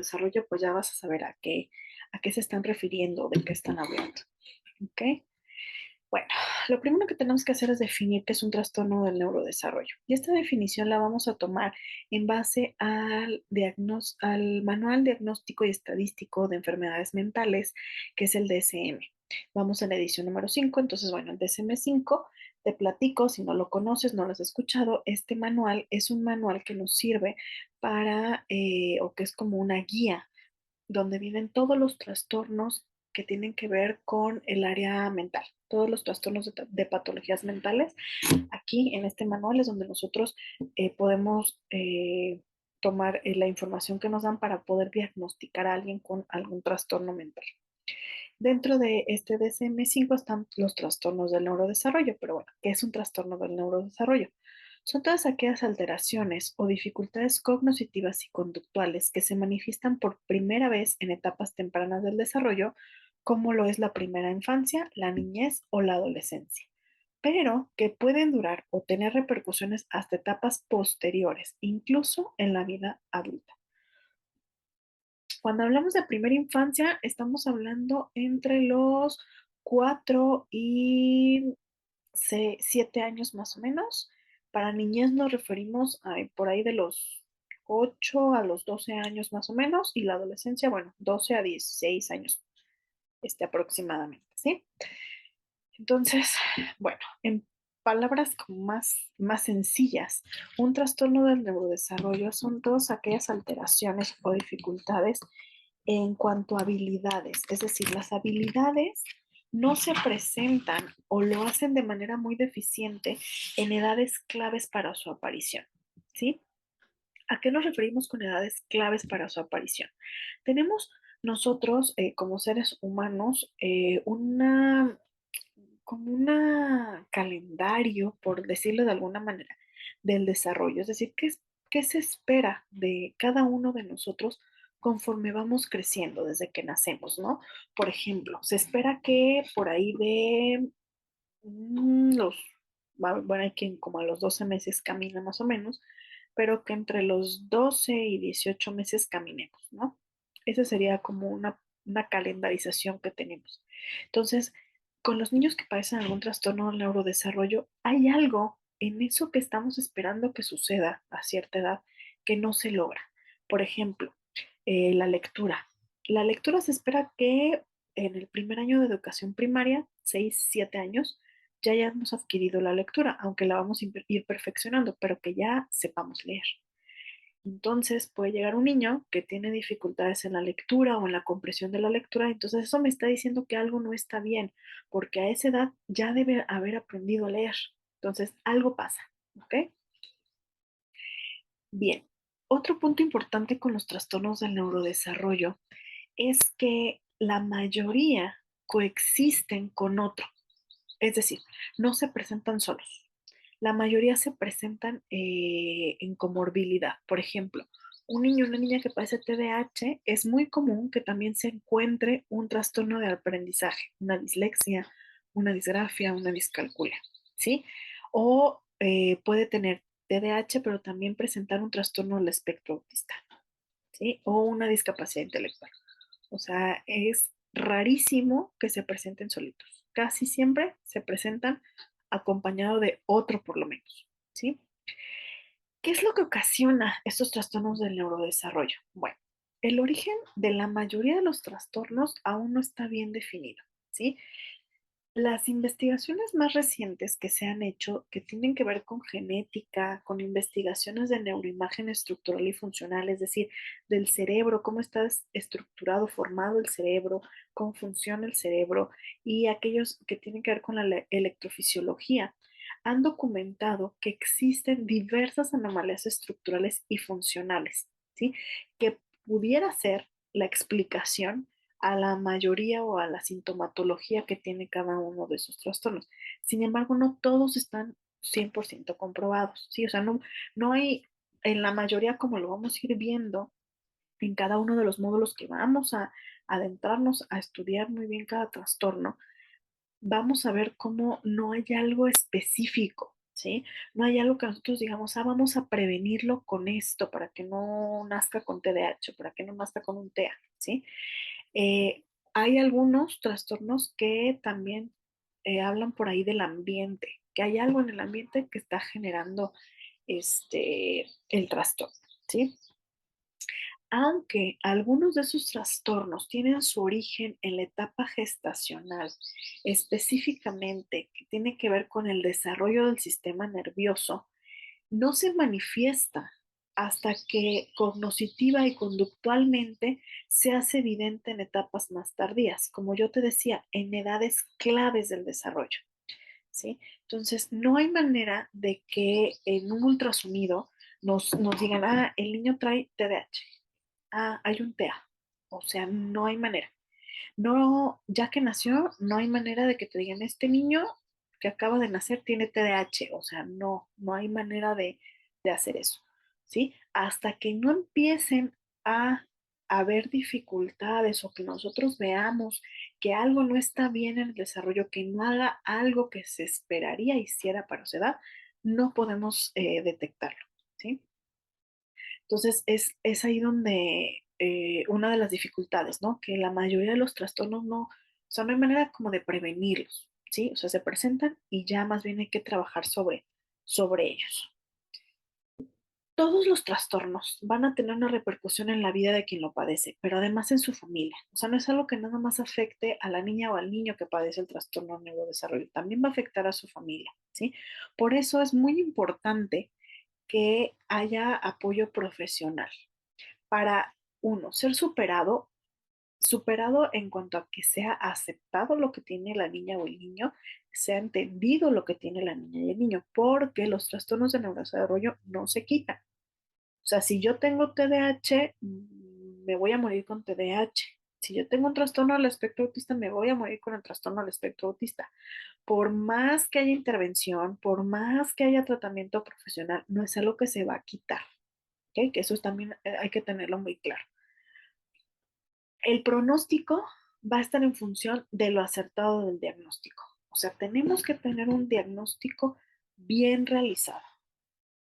neurodesarrollo, pues ya vas a saber a qué se están refiriendo, de qué están hablando. ¿Ok? Bueno, lo primero que tenemos que hacer es definir qué es un trastorno del neurodesarrollo. Y esta definición la vamos a tomar en base al Manual Diagnóstico y Estadístico de Enfermedades Mentales, que es el DSM. Vamos en la edición número 5. Entonces, bueno, el DSM-5, te platico, si no lo conoces, no lo has escuchado, este manual es un manual que nos sirve o que es como una guía donde vienen todos los trastornos que tienen que ver con el área mental, todos los trastornos de patologías mentales. Aquí en este manual es donde nosotros podemos tomar la información que nos dan para poder diagnosticar a alguien con algún trastorno mental. Dentro de este DSM-5 están los trastornos del neurodesarrollo, pero bueno, ¿qué es un trastorno del neurodesarrollo? Son todas aquellas alteraciones o dificultades cognitivas y conductuales que se manifiestan por primera vez en etapas tempranas del desarrollo, como lo es la primera infancia, la niñez o la adolescencia, pero que pueden durar o tener repercusiones hasta etapas posteriores, incluso en la vida adulta. Cuando hablamos de primera infancia, estamos hablando entre los 4 y 7 años más o menos. Para niñez nos referimos a por ahí de los 8 a los 12 años más o menos, y la adolescencia, bueno, 12 a 16 años aproximadamente, ¿sí? Entonces, bueno, en palabras como más sencillas, un trastorno del neurodesarrollo son todas aquellas alteraciones o dificultades en cuanto a habilidades, es decir, las habilidades no se presentan o lo hacen de manera muy deficiente en edades claves para su aparición, ¿sí? ¿A qué nos referimos con edades claves para su aparición? Tenemos nosotros como seres humanos como una calendario, por decirlo de alguna manera, del desarrollo. Es decir, qué se espera de cada uno de nosotros conforme vamos creciendo desde que nacemos, ¿no? Por ejemplo, se espera que por ahí de bueno, hay quien como a los 12 meses camina más o menos, pero que entre los 12 y 18 meses caminemos, ¿no? Esa sería como una calendarización que tenemos. Entonces, con los niños que padecen algún trastorno del neurodesarrollo, hay algo en eso que estamos esperando que suceda a cierta edad que no se logra. Por ejemplo, la lectura. La lectura se espera que en el primer año de educación primaria, 6 7 años, ya hayamos adquirido la lectura, aunque la vamos a ir perfeccionando, pero que ya sepamos leer. Entonces puede llegar un niño que tiene dificultades en la lectura o en la comprensión de la lectura, entonces eso me está diciendo que algo no está bien, porque a esa edad ya debe haber aprendido a leer. Entonces algo pasa, ¿ok? Bien, otro punto importante con los trastornos del neurodesarrollo es que la mayoría coexisten con otro, es decir, no se presentan solos. La mayoría se presentan en comorbilidad. Por ejemplo, un niño o una niña que padece TDAH es muy común que también se encuentre un trastorno de aprendizaje, una dislexia, una disgrafia, una discalculia, ¿sí? O puede tener TDAH, pero también presentar un trastorno del espectro autista, ¿sí? O una discapacidad intelectual. O sea, es rarísimo que se presenten solitos. Casi siempre se presentan acompañado de otro por lo menos, ¿sí? ¿Qué es lo que ocasiona estos trastornos del neurodesarrollo? Bueno, el origen de la mayoría de los trastornos aún no está bien definido, ¿sí? Las investigaciones más recientes que se han hecho, que tienen que ver con genética, con investigaciones de neuroimagen estructural y funcional, es decir, del cerebro, cómo está estructurado, formado el cerebro, cómo funciona el cerebro, y aquellos que tienen que ver con la electrofisiología, han documentado que existen diversas anomalías estructurales y funcionales, ¿sí? Que pudiera ser la explicación a la mayoría o a la sintomatología que tiene cada uno de esos trastornos. Sin embargo, no todos están 100% comprobados, ¿sí? O sea, no hay, en la mayoría, como lo vamos a ir viendo en cada uno de los módulos que vamos a adentrarnos a estudiar muy bien cada trastorno, vamos a ver cómo no hay algo específico, ¿sí? No hay algo que nosotros digamos, vamos a prevenirlo con esto para que no nazca con TDAH, para que no nazca con un TEA, ¿sí? Eh, Hay algunos trastornos que también hablan por ahí del ambiente, que hay algo en el ambiente que está generando el trastorno, ¿sí? Aunque algunos de esos trastornos tienen su origen en la etapa gestacional, específicamente que tiene que ver con el desarrollo del sistema nervioso, no se manifiesta hasta que cognitiva y conductualmente se hace evidente en etapas más tardías, como yo te decía, en edades claves del desarrollo, ¿sí? Entonces, no hay manera de que en un ultrasonido nos digan, el niño trae TDAH, hay un TEA, o sea, no hay manera. No, ya que nació, no hay manera de que te digan, este niño que acaba de nacer tiene TDAH, o sea, no hay manera de hacer eso, ¿sí? Hasta que no empiecen a haber dificultades o que nosotros veamos que algo no está bien en el desarrollo, que no haga algo que se esperaría hiciera para su edad, no podemos detectarlo, ¿sí? Entonces, es ahí donde una de las dificultades, ¿no? Que la mayoría de los trastornos no, o sea, no hay manera como de prevenirlos, ¿sí? O sea, se presentan y ya más bien hay que trabajar sobre ellos. Todos los trastornos van a tener una repercusión en la vida de quien lo padece, pero además en su familia. O sea, no es algo que nada más afecte a la niña o al niño que padece el trastorno neurodesarrollo, también va a afectar a su familia, ¿sí? Por eso es muy importante que haya apoyo profesional para, uno, ser superado en cuanto a que sea aceptado lo que tiene la niña o el niño, sea entendido lo que tiene la niña y el niño, porque los trastornos de neurodesarrollo no se quitan. O sea, si yo tengo TDAH, me voy a morir con TDAH. Si yo tengo un trastorno del espectro autista, me voy a morir con el trastorno del espectro autista. Por más que haya intervención, por más que haya tratamiento profesional, no es algo que se va a quitar. ¿Ok? Que eso también hay que tenerlo muy claro. El pronóstico va a estar en función de lo acertado del diagnóstico. O sea, tenemos que tener un diagnóstico bien realizado,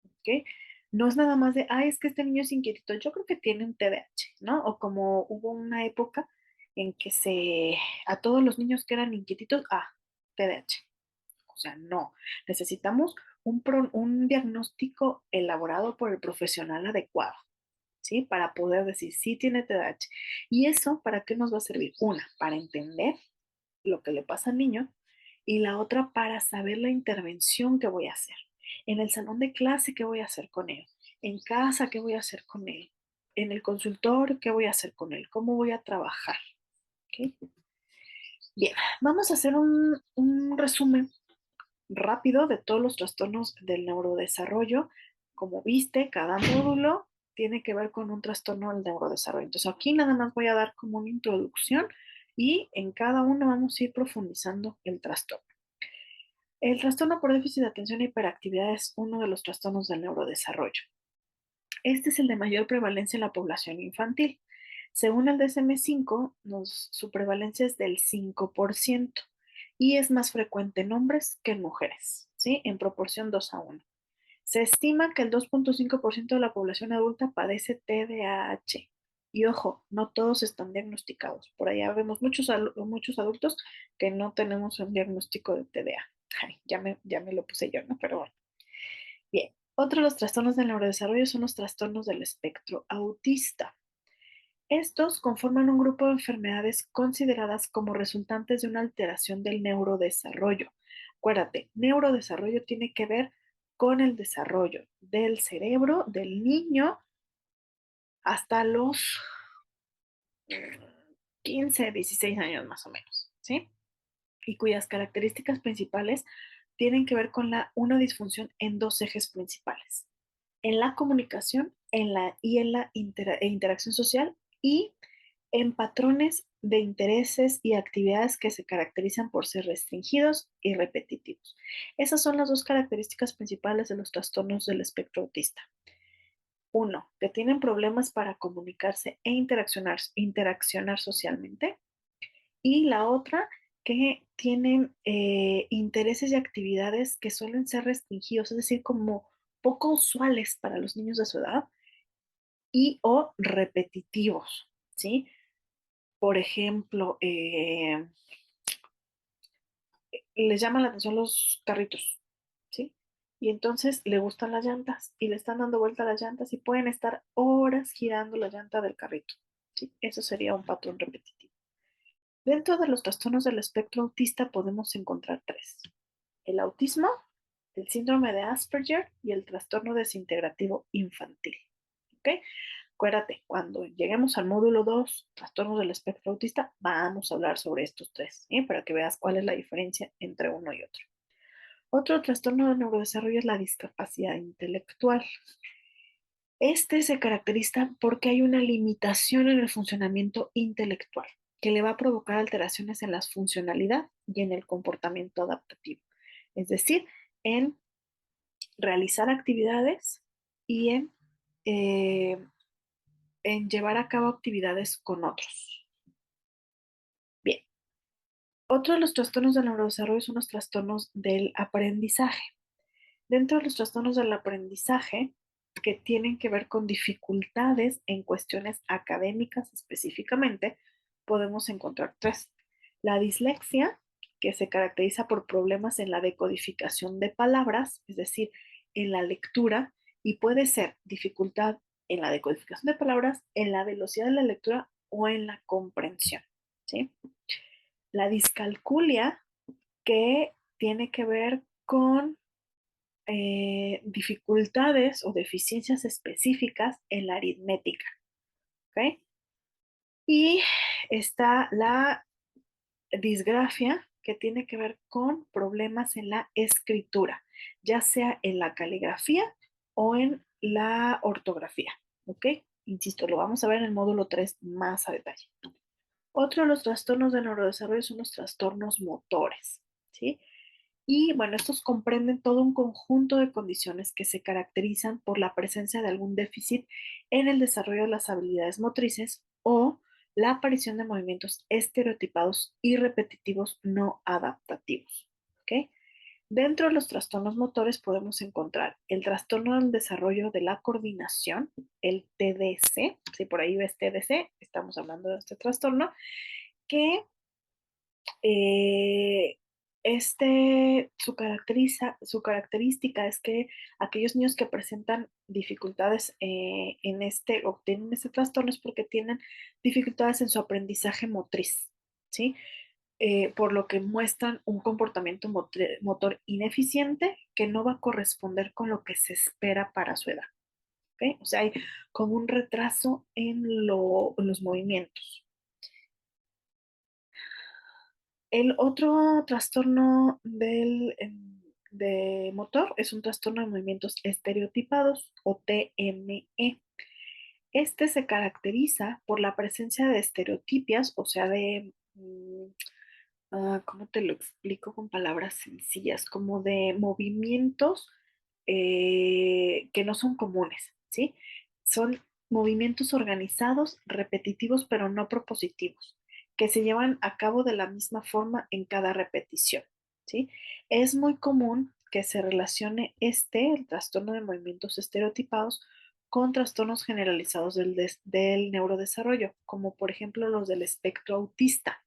¿ok? No es nada más de, es que este niño es inquietito, yo creo que tiene un TDAH, ¿no? O como hubo una época en que a todos los niños que eran inquietitos, TDAH. O sea, no, necesitamos un diagnóstico elaborado por el profesional adecuado. ¿Sí? Para poder decir si tiene TDAH. ¿Y eso para qué nos va a servir? Una, para entender lo que le pasa al niño y la otra para saber la intervención que voy a hacer. En el salón de clase, ¿qué voy a hacer con él? En casa, ¿qué voy a hacer con él? En el consultorio, ¿qué voy a hacer con él? ¿Cómo voy a trabajar? ¿Okay? Bien, vamos a hacer un resumen rápido de todos los trastornos del neurodesarrollo. Como viste, cada módulo tiene que ver con un trastorno del neurodesarrollo. Entonces aquí nada más voy a dar como una introducción y en cada uno vamos a ir profundizando el trastorno. El trastorno por déficit de atención e hiperactividad es uno de los trastornos del neurodesarrollo. Este es el de mayor prevalencia en la población infantil. Según el DSM-5, su prevalencia es del 5% y es más frecuente en hombres que en mujeres, ¿sí? En proporción 2:1. Se estima que el 2.5% de la población adulta padece TDAH. Y ojo, no todos están diagnosticados. Por allá vemos muchos adultos que no tenemos un diagnóstico de TDA. Ay, ya me lo puse yo, ¿no? Pero bueno. Bien. Otro de los trastornos del neurodesarrollo son los trastornos del espectro autista. Estos conforman un grupo de enfermedades consideradas como resultantes de una alteración del neurodesarrollo. Acuérdate, neurodesarrollo tiene que ver con el desarrollo del cerebro del niño hasta los 15, 16 años más o menos, ¿sí? Y cuyas características principales tienen que ver con una disfunción en dos ejes principales, en la comunicación en la interacción social y en patrones de intereses y actividades que se caracterizan por ser restringidos y repetitivos. Esas son las dos características principales de los trastornos del espectro autista. Uno, que tienen problemas para comunicarse e interaccionar socialmente. Y la otra, que tienen intereses y actividades que suelen ser restringidos, es decir, como poco usuales para los niños de su edad y o repetitivos, ¿sí? Por ejemplo, les llaman la atención los carritos, ¿sí? Y entonces le gustan las llantas y le están dando vuelta a las llantas y pueden estar horas girando la llanta del carrito, ¿sí? Eso sería un patrón repetitivo. Dentro de los trastornos del espectro autista podemos encontrar tres: el autismo, el síndrome de Asperger y el trastorno desintegrativo infantil. ¿Ok? Acuérdate, cuando lleguemos al módulo 2, trastornos del espectro autista, vamos a hablar sobre estos tres, ¿sí? Para que veas cuál es la diferencia entre uno y otro. Otro trastorno del neurodesarrollo es la discapacidad intelectual. Este se caracteriza porque hay una limitación en el funcionamiento intelectual que le va a provocar alteraciones en la funcionalidad y en el comportamiento adaptativo, es decir, en realizar actividades y eh, en llevar a cabo actividades con otros. Bien, otro de los trastornos del neurodesarrollo son los trastornos del aprendizaje. Dentro de los trastornos del aprendizaje, que tienen que ver con dificultades en cuestiones académicas específicamente, podemos encontrar tres. La dislexia, que se caracteriza por problemas en la decodificación de palabras, es decir, en la lectura, y puede ser dificultad en la decodificación de palabras, en la velocidad de la lectura o en la comprensión, ¿sí? La discalculia, que tiene que ver con dificultades o deficiencias específicas en la aritmética, ¿ok? Y está la disgrafia, que tiene que ver con problemas en la escritura, ya sea en la caligrafía o en la ortografía, ¿ok? Insisto, lo vamos a ver en el módulo 3 más a detalle. Otro de los trastornos de neurodesarrollo son los trastornos motores, ¿sí? Y bueno, estos comprenden todo un conjunto de condiciones que se caracterizan por la presencia de algún déficit en el desarrollo de las habilidades motrices o la aparición de movimientos estereotipados y repetitivos no adaptativos. ¿Ok? Dentro de los trastornos motores podemos encontrar el trastorno del desarrollo de la coordinación, el TDC. Si por ahí ves TDC, estamos hablando de este trastorno, que eh, su característica es que aquellos niños que presentan dificultades en o tienen este trastorno es porque tienen dificultades en su aprendizaje motriz, ¿sí? Por lo que muestran un comportamiento motor ineficiente que no va a corresponder con lo que se espera para su edad, ¿ok? O sea, hay como un retraso en los movimientos. El otro trastorno de motor es un trastorno de movimientos estereotipados o TME. Este se caracteriza por la presencia de estereotipias, o sea, ¿cómo te lo explico con palabras sencillas? Como de movimientos que no son comunes, ¿sí? Son movimientos organizados, repetitivos, pero no propositivos, que se llevan a cabo de la misma forma en cada repetición, ¿sí? Es muy común que se relacione el trastorno de movimientos estereotipados, con trastornos generalizados del neurodesarrollo, como por ejemplo los del espectro autista.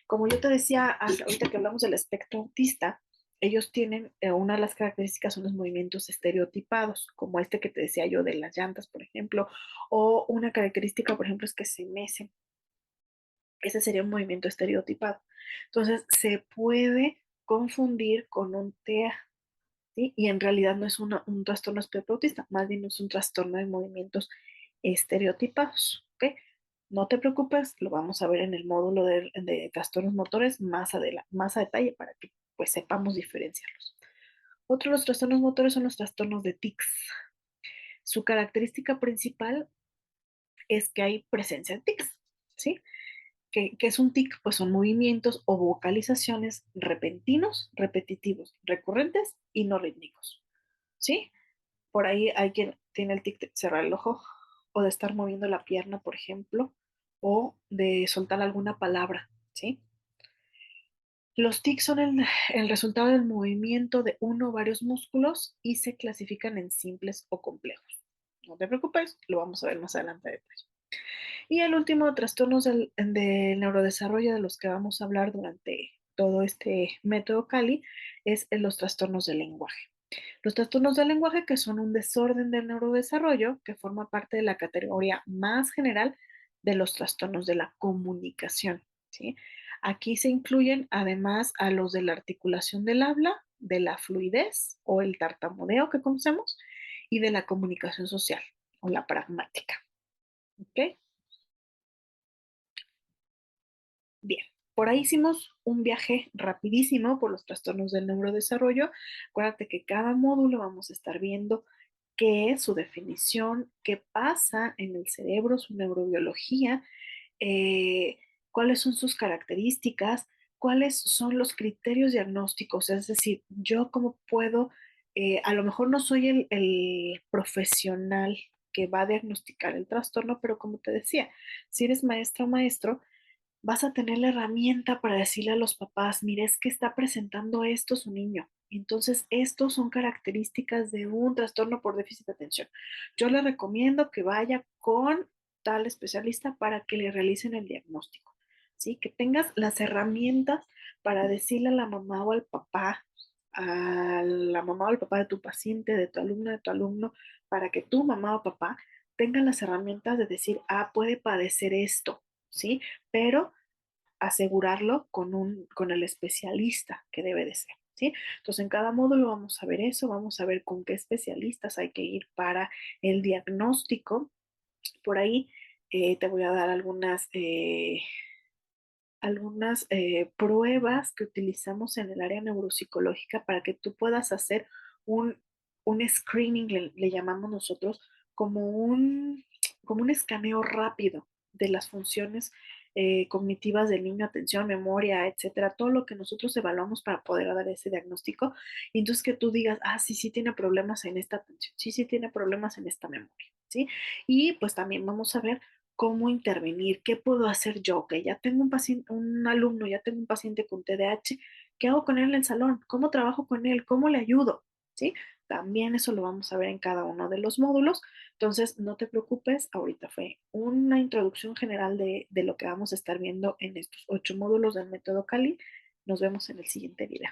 Como yo te decía ahorita que hablamos del espectro autista, ellos tienen, una de las características son los movimientos estereotipados, como este que te decía yo de las llantas, por ejemplo, o una característica, por ejemplo, es que se mecen. Ese sería un movimiento estereotipado. Entonces, se puede confundir con un TEA, ¿sí? Y en realidad no es un trastorno espectro autista, más bien es un trastorno de movimientos estereotipados, ¿ok? No te preocupes, lo vamos a ver en el módulo de trastornos motores más a detalle para que pues sepamos diferenciarlos. Otro de los trastornos motores son los trastornos de tics. Su característica principal es que hay presencia de tics, ¿sí? ¿Qué es un tic? Pues son movimientos o vocalizaciones repentinos, repetitivos, recurrentes y no rítmicos, ¿sí? Por ahí hay quien tiene el tic de cerrar el ojo o de estar moviendo la pierna, por ejemplo, o de soltar alguna palabra, ¿sí? Los tics son el resultado del movimiento de uno o varios músculos y se clasifican en simples o complejos. No te preocupes, lo vamos a ver más adelante después. Y el último, trastornos del neurodesarrollo de los que vamos a hablar durante todo este método Cali, es los trastornos del lenguaje. Los trastornos del lenguaje, que son un desorden del neurodesarrollo, que forma parte de la categoría más general de los trastornos de la comunicación, ¿sí? Aquí se incluyen además a los de la articulación del habla, de la fluidez o el tartamudeo que conocemos y de la comunicación social o la pragmática, ¿ok? Bien, por ahí hicimos un viaje rapidísimo por los trastornos del neurodesarrollo. Acuérdate que cada módulo vamos a estar viendo qué es su definición, qué pasa en el cerebro, su neurobiología, eh, cuáles son sus características, cuáles son los criterios diagnósticos, es decir, yo cómo puedo, a lo mejor no soy el profesional que va a diagnosticar el trastorno, pero como te decía, si eres maestra o maestro, vas a tener la herramienta para decirle a los papás, mire, es que está presentando esto su niño. Entonces, estos son características de un trastorno por déficit de atención. Yo le recomiendo que vaya con tal especialista para que le realicen el diagnóstico, ¿sí? Que tengas las herramientas para decirle a la mamá o al papá, a la mamá o al papá de tu paciente, de tu alumna, de tu alumno, para que tu mamá o papá tengan las herramientas de decir, ah, puede padecer esto, ¿sí? Pero asegurarlo con el especialista que debe de ser, ¿sí? Entonces, en cada módulo vamos a ver eso, vamos a ver con qué especialistas hay que ir para el diagnóstico. Por ahí te voy a dar algunas pruebas que utilizamos en el área neuropsicológica para que tú puedas hacer un, un screening, le llamamos nosotros, como como un escaneo rápido de las funciones cognitivas del niño, atención, memoria, etcétera, todo lo que nosotros evaluamos para poder dar ese diagnóstico. Y entonces que tú digas, ah, sí, sí tiene problemas en esta atención, sí, sí tiene problemas en esta memoria, ¿sí? Y pues también vamos a ver cómo intervenir, qué puedo hacer yo, que ya tengo un paciente, un alumno, ya tengo un paciente con TDAH, ¿qué hago con él en el salón? ¿Cómo trabajo con él? ¿Cómo le ayudo? ¿Sí? También eso lo vamos a ver en cada uno de los módulos. Entonces, no te preocupes, ahorita fue una introducción general de lo que vamos a estar viendo en estos 8 módulos del método Cali. Nos vemos en el siguiente video.